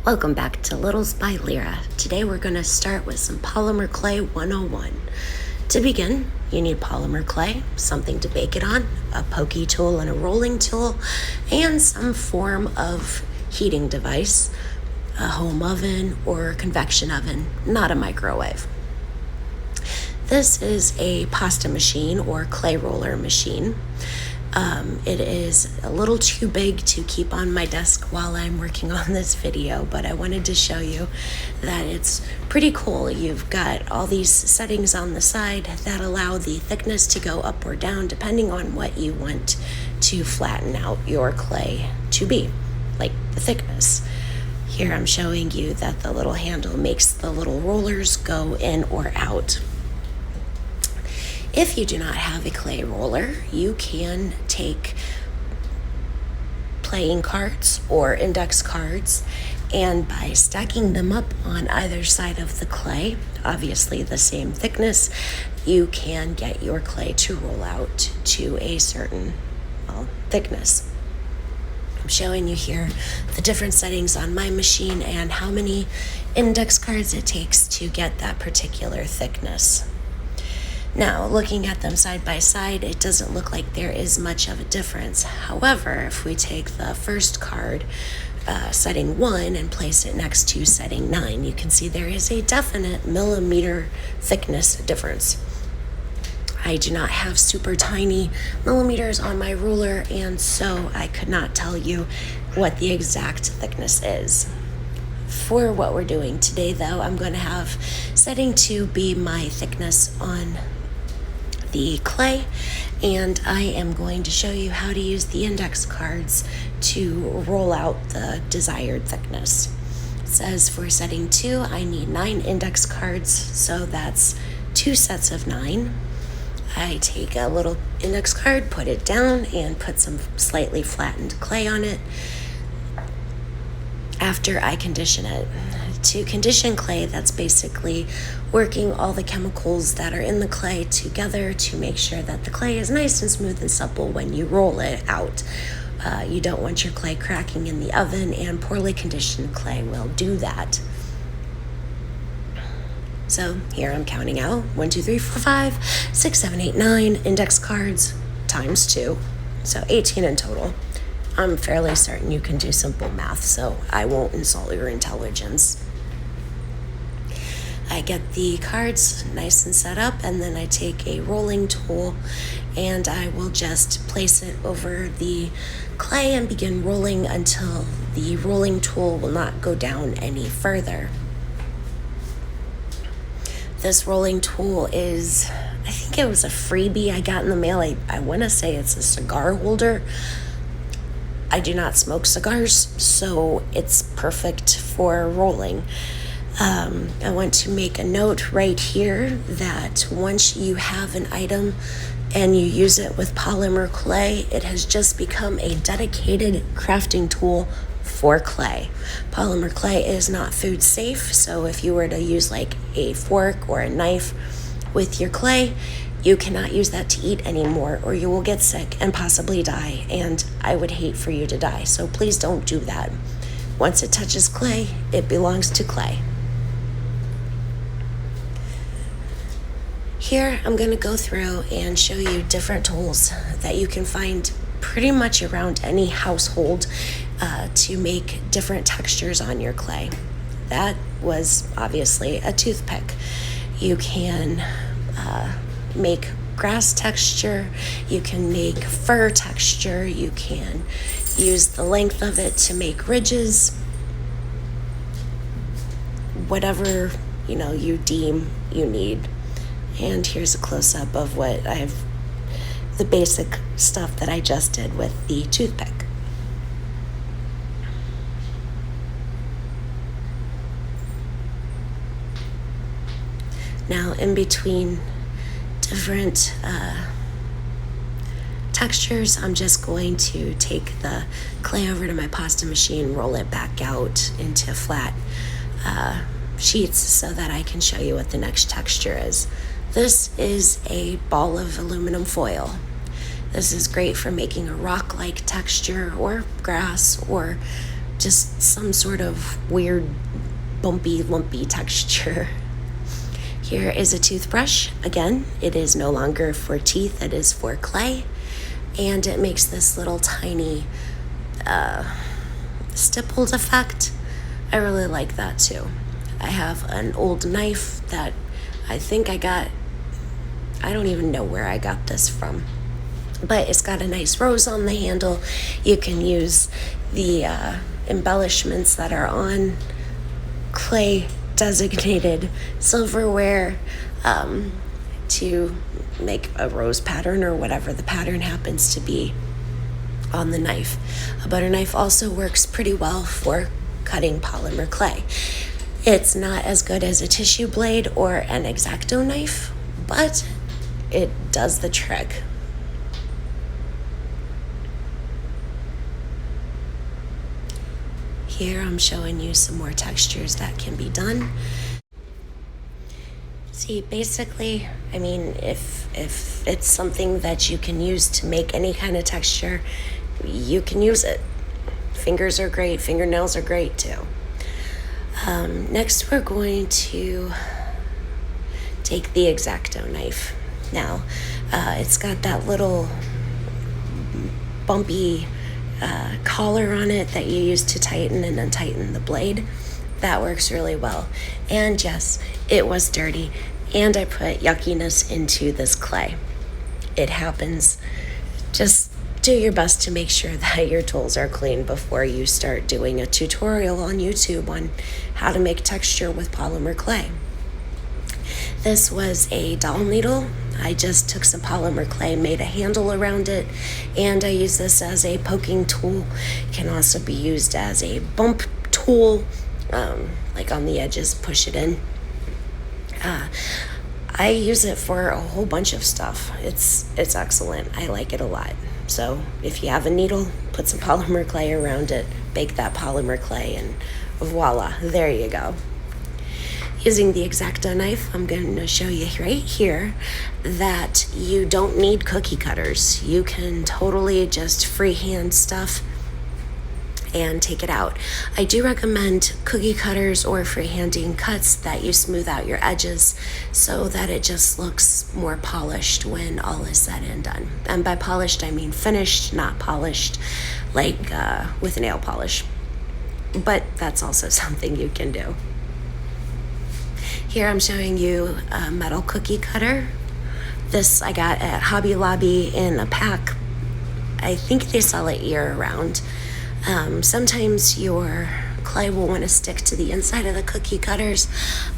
Welcome back to Littles by Lira. Today we're going to start with some Polymer Clay 101. To begin, you need polymer clay, something to bake it on, a pokey tool and a rolling tool, and some form of heating device, a home oven or convection oven, not a microwave. This is a pasta machine or clay roller machine. It is a little too big to keep on my desk while I'm working on this video, but I wanted to show you that it's pretty cool. You've got all these settings on the side that allow the thickness to go up or down depending on what you want to flatten out your clay to be, like the thickness. Here I'm showing you that the little handle makes the little rollers go in or out. If you do not have a clay roller, you can take playing cards or index cards, and by stacking them up on either side of the clay, obviously the same thickness, you can get your clay to roll out to a certain thickness. I'm showing you here the different settings on my machine and how many index cards it takes to get that particular thickness. Now, looking at them side by side, it doesn't look like there is much of a difference. However, if we take the first card, setting 1, and place it next to setting 9, you can see there is a definite millimeter thickness difference. I do not have super tiny millimeters on my ruler, and so I could not tell you what the exact thickness is. For what we're doing today, though, I'm going to have setting 2 be my thickness on the clay, and I am going to show you how to use the index cards to roll out the desired thickness. It says for setting 2, I need 9 index cards, so that's 2 sets of 9. I take a little index card, put it down, and put some slightly flattened clay on it after I condition it. To condition clay, that's basically working all the chemicals that are in the clay together to make sure that the clay is nice and smooth and supple when you roll it out. You don't want your clay cracking in the oven, and poorly conditioned clay will do that. So here I'm counting out 1, 2, 3, 4, 5, 6, 7, 8, 9 index cards times 2, so 18 in total. I'm fairly certain you can do simple math, so I won't insult your intelligence. I get the cards nice and set up, and then I take a rolling tool and I will just place it over the clay and begin rolling until the rolling tool will not go down any further. This rolling tool is, I think it was a freebie I got in the mail. I want to say it's a cigar holder. I do not smoke cigars, so it's perfect for rolling. I want to make a note right here that once you have an item and you use it with polymer clay, it has just become a dedicated crafting tool for clay. Polymer clay is not food safe, so if you were to use like a fork or a knife with your clay, you cannot use that to eat anymore, or you will get sick and possibly die, and I would hate for you to die, so please don't do that. Once it touches clay, it belongs to clay. Here, I'm going to go through and show you different tools that you can find pretty much around any household to make different textures on your clay. That was obviously a toothpick. You can make grass texture, you can make fur texture, you can use the length of it to make ridges, whatever you deem you need. And here's a close-up of what the basic stuff that I just did with the toothpick. Now, in between different textures, I'm just going to take the clay over to my pasta machine, roll it back out into flat sheets so that I can show you what the next texture is. This is a ball of aluminum foil. This is great for making a rock-like texture or grass or just some sort of weird bumpy, lumpy texture. Here is a toothbrush. Again, it is no longer for teeth, it is for clay. And it makes this little tiny stippled effect. I really like that too. I have an old knife that I think I don't even know where I got this from, but it's got a nice rose on the handle. You can use the embellishments that are on clay designated silverware to make a rose pattern or whatever the pattern happens to be on the knife. A butter knife also works pretty well for cutting polymer clay. It's not as good as a tissue blade or an X-Acto knife, but it does the trick. Here I'm showing you some more textures that can be done. See, basically, I mean, if it's something that you can use to make any kind of texture, you can use it. Fingers are great, fingernails are great too. Next, we're going to take the X-Acto knife. Now, it's got that little bumpy collar on it that you use to tighten and untighten the blade. That works really well. And yes, it was dirty, and I put yuckiness into this clay. It happens. Just do your best to make sure that your tools are clean before you start doing a tutorial on YouTube on how to make texture with polymer clay. This was a doll needle. I just took some polymer clay, made a handle around it, and I use this as a poking tool. It can also be used as a bump tool, like on the edges, push it in. I use it for a whole bunch of stuff. It's excellent. I like it a lot. So if you have a needle, put some polymer clay around it, bake that polymer clay, and voila, there you go. Using the X-Acto knife, I'm going to show you right here that you don't need cookie cutters. You can totally just freehand stuff and take it out. I do recommend cookie cutters or freehanding cuts that you smooth out your edges so that it just looks more polished when all is said and done. And by polished, I mean finished, not polished like with nail polish. But that's also something you can do. Here I'm showing you a metal cookie cutter. This I got at Hobby Lobby in a pack. I think they sell it year-round. Sometimes your clay will want to stick to the inside of the cookie cutters.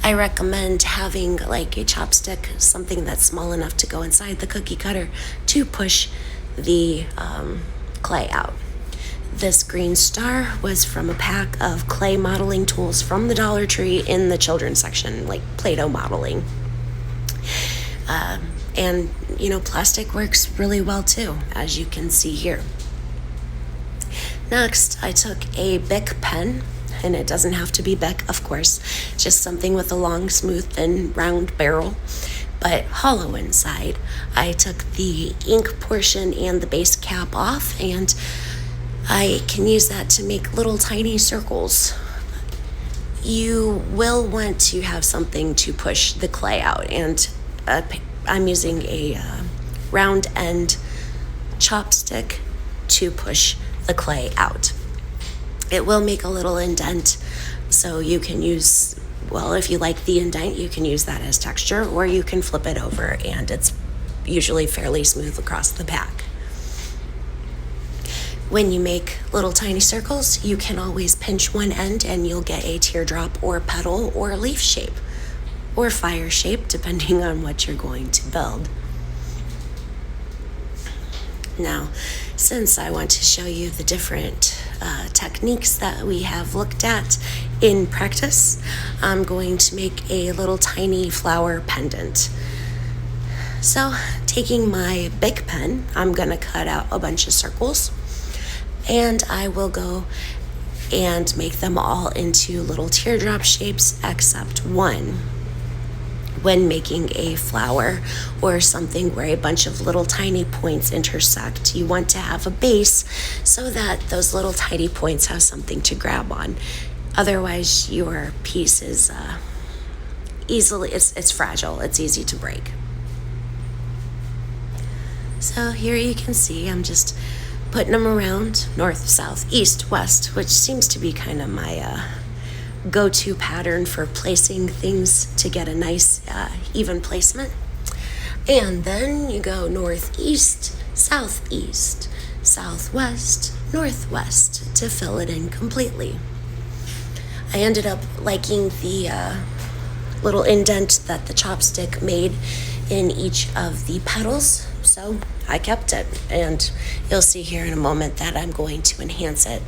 I recommend having like a chopstick, something that's small enough to go inside the cookie cutter to push the clay out. This green star was from a pack of clay modeling tools from the Dollar Tree in the children's section, like Play-Doh modeling. And, you know, plastic works really well too, as you can see here. Next, I took a Bic pen, and it doesn't have to be Bic, of course, just something with a long, smooth, thin, round barrel, but hollow inside. I took the ink portion and the base cap off, and I can use that to make little tiny circles. You will want to have something to push the clay out, and I'm using a round end chopstick to push the clay out. It will make a little indent, so you can use, well, if you like the indent, you can use that as texture, or you can flip it over, and it's usually fairly smooth across the back. When you make little tiny circles, you can always pinch one end and you'll get a teardrop or petal or leaf shape or fire shape, depending on what you're going to build. Now, since I want to show you the different techniques that we have looked at in practice, I'm going to make a little tiny flower pendant. So, taking my Bic pen, I'm going to cut out a bunch of circles, and I will go and make them all into little teardrop shapes except one. when making a flower or something where a bunch of little tiny points intersect. You want to have a base so that those little tiny points have something to grab on. Otherwise, your piece is it's fragile. It's easy to break. So here you can see I'm just putting them around north, south, east, west, which seems to be kind of my go-to pattern for placing things to get a nice even placement. And then you go northeast, southeast, southwest, northwest to fill it in completely. I ended up liking the little indent that the chopstick made in each of the petals, so I kept it, and you'll see here in a moment that I'm going to enhance it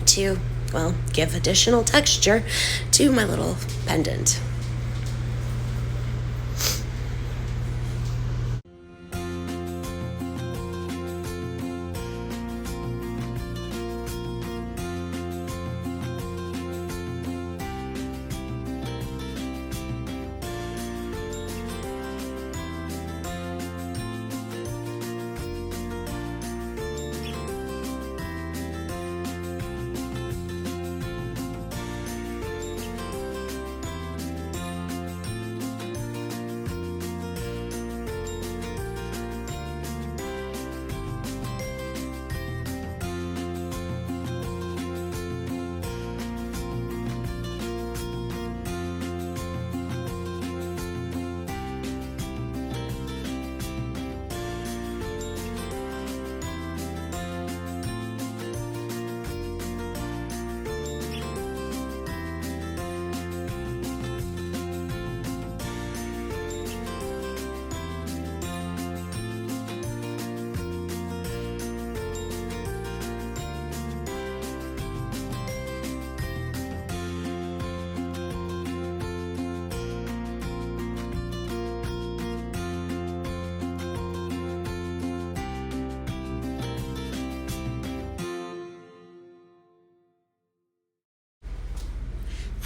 to, well, give additional texture to my little pendant.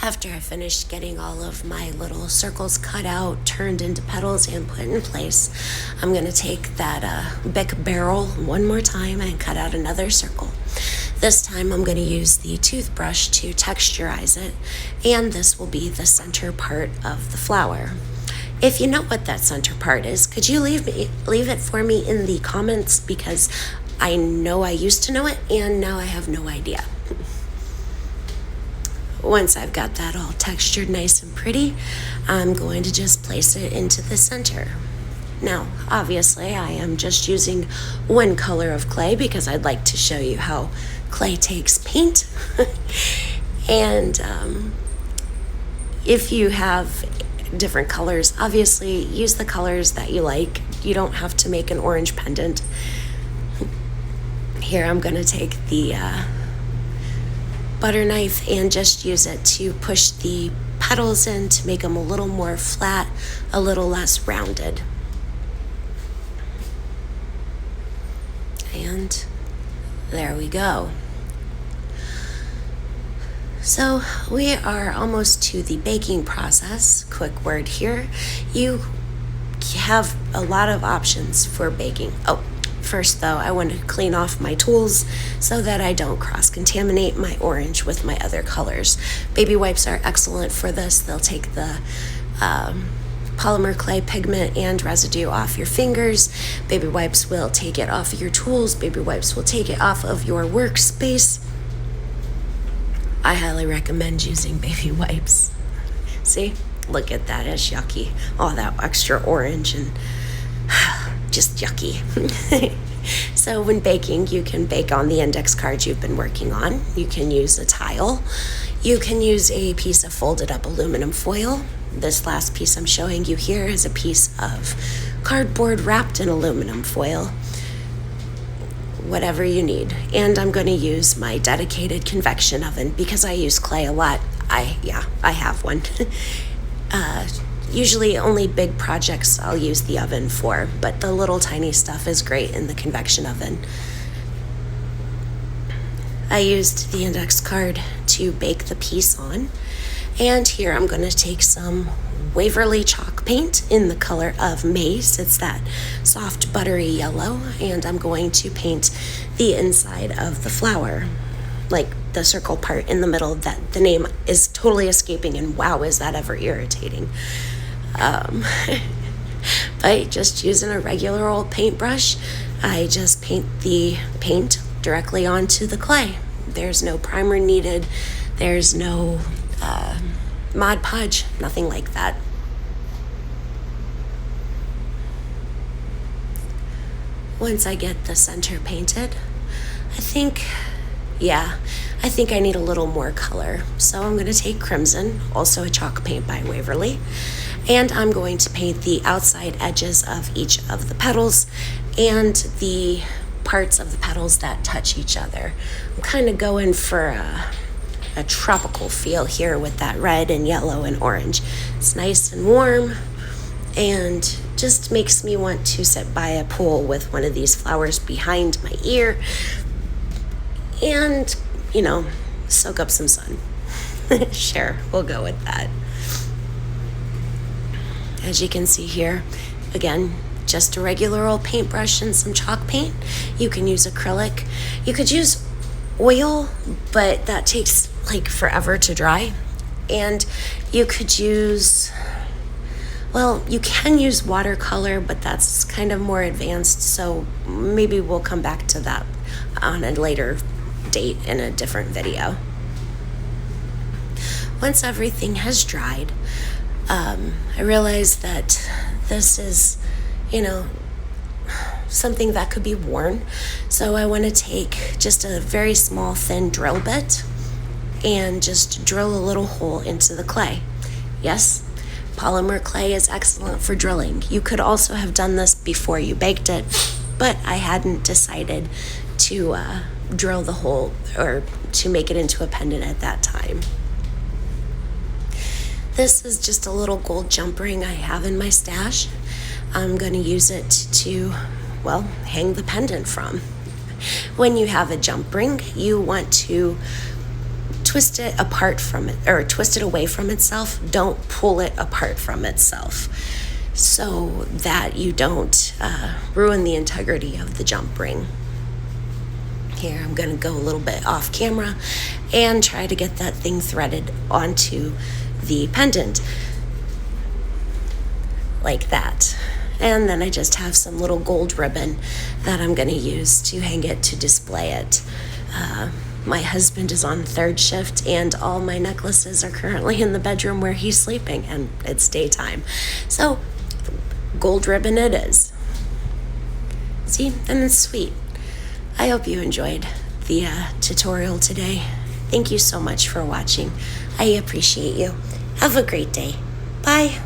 After I finished getting all of my little circles cut out, turned into petals, and put in place, I'm going to take that Bic barrel one more time and cut out another circle. This time I'm going to use the toothbrush to texturize it, and this will be the center part of the flower. If you know what that center part is, could you leave it for me in the comments, because I know I used to know it and now I have no idea. Once I've got that all textured nice and pretty, I'm going to just place it into the center. Now, obviously, I am just using one color of clay because I'd like to show you how clay takes paint. And if you have different colors, obviously use the colors that you like. You don't have to make an orange pendant. Here I'm going to take the butter knife and just use it to push the petals in to make them a little more flat, a little less rounded. And there we go. So we are almost to the baking process. Quick word here. You have a lot of options for baking. Oh, first though, I want to clean off my tools so that I don't cross-contaminate my orange with my other colors. Baby wipes are excellent for this. They'll take the polymer clay pigment and residue off your fingers. Baby wipes will take it off of your tools. Baby wipes will take it off of your workspace. I highly recommend using baby wipes. See? Look at that, it's yucky. All that extra orange and just yucky. So when baking, you can bake on the index cards you've been working on. You can use a tile. You can use a piece of folded up aluminum foil. This last piece I'm showing you here is a piece of cardboard wrapped in aluminum foil. Whatever you need. And I'm going to use my dedicated convection oven because I use clay a lot. I have one. Usually only big projects I'll use the oven for, but the little tiny stuff is great in the convection oven. I used the index card to bake the piece on, and here I'm going to take some Waverly chalk paint in the color of Maize. It's that soft buttery yellow, and I'm going to paint the inside of the flower, like the circle part in the middle that the name is totally escaping, and wow, is that ever irritating. By just using a regular old paintbrush, I just paint the paint directly onto the clay. There's no primer needed, there's no Mod Podge, nothing like that. Once I get the center painted, I think I need a little more color. So I'm going to take crimson, also a chalk paint by Waverly, and I'm going to paint the outside edges of each of the petals and the parts of the petals that touch each other. I'm kind of going for a tropical feel here with that red and yellow and orange. It's nice and warm and just makes me want to sit by a pool with one of these flowers behind my ear and, soak up some sun. Sure, we'll go with that. As you can see here, again, just a regular old paintbrush and some chalk paint. You can use acrylic. You could use oil, but that takes like forever to dry. And you could use, you can use watercolor, but that's kind of more advanced, so maybe we'll come back to that on a later date in a different video. Once everything has dried, I realized that this is, something that could be worn. So I want to take just a very small, thin drill bit and just drill a little hole into the clay. Yes, polymer clay is excellent for drilling. You could also have done this before you baked it, but I hadn't decided to drill the hole or to make it into a pendant at that time. This is just a little gold jump ring I have in my stash. I'm going to use it to, hang the pendant from. When you have a jump ring, you want to twist it apart from it, or twist it away from itself. Don't pull it apart from itself, so that you don't ruin the integrity of the jump ring. Here, I'm going to go a little bit off camera and try to get that thing threaded onto the pendant like that. And then I just have some little gold ribbon that I'm going to use to hang it, to display it. My husband is on third shift, and all my necklaces are currently in the bedroom where he's sleeping, and it's daytime. So gold ribbon it is. See, and it's sweet. I hope you enjoyed the tutorial today. Thank you so much for watching. I appreciate you. Have a great day. Bye.